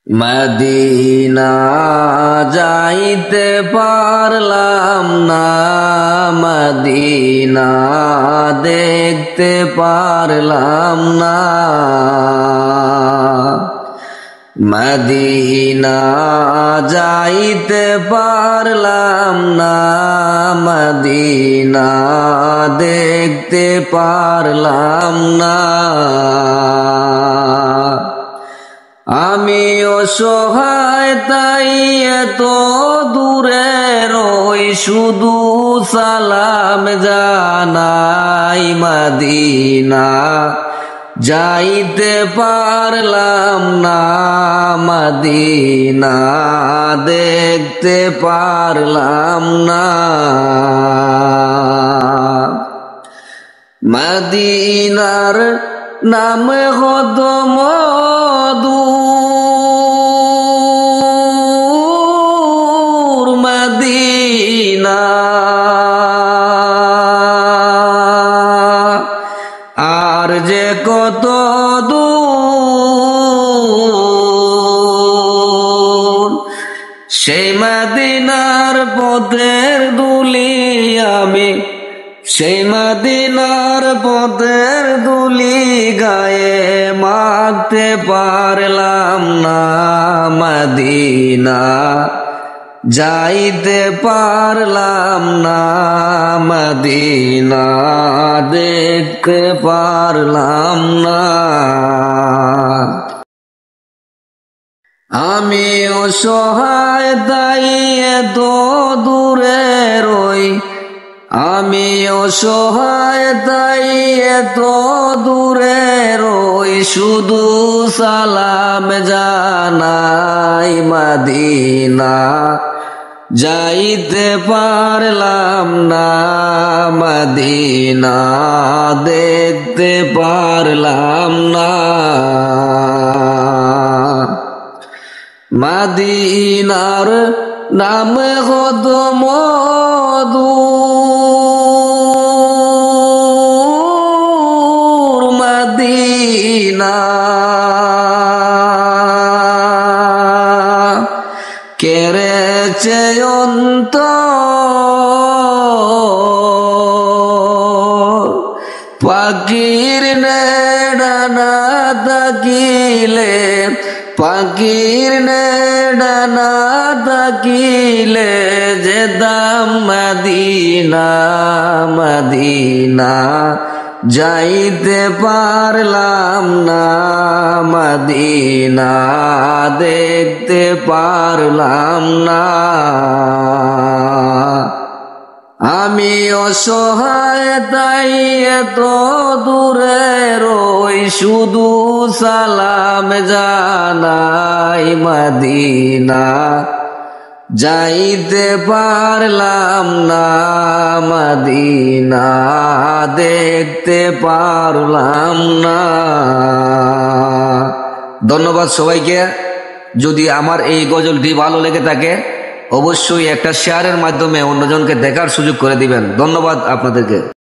Medina যাইতে পারলাম না, মদিনা দেখতে পারলাম না। মদিনা যাইতে পারলাম না, মদিনা দেখতে পারলাম না। আমি অসহায় তাই এত দূরে রই, শুধু সালাম জানাই। মদিনা যাইতে পারলাম না, মদিনা দেখতে পারলাম না। মদিনার নাম কত মধুর, মদিনা আর যে কত দূর। সেই মদিনার পথের ধুলি আমি, সেই মদিনার পথের ধুলি গায়ে মাখতে পারলাম না। মদিনা যাইতে পারলাম না, মদিনা দেখতে পারলাম না। আমি অসহায় তাই এত দূরে রই, আমি অসহায় তাই এত দূরে রই, শুধু সালাম জানাই। মদিনা যাইতে পারলাম না, মদিনা দেখতে পারলাম না। মদিনার নাম কত মধুর, মদিনা কেড়েছে অন্তর। পাখির ডানা থাকিলে, পাখির ডানা থাকিলে যেতাম মদিনা। মদিনা যাইতে পারলাম না, মদিনা দেখতে পারলাম না। আমি অসহায় তাই এত দূরে রই, শুধু সালাম জানাই। মদিনা যাইতে পারলাম না, মদিনা দেখতে পারলাম না। ধন্যবাদ সবাইকে। যদি আমার এই গজলটি ভালো লেগে থাকে অবশ্যই একটা শেয়ারের মাধ্যমে অন্যজনকে দেখার সুযোগ করে দিবেন। ধন্যবাদ আপনাদেরকে।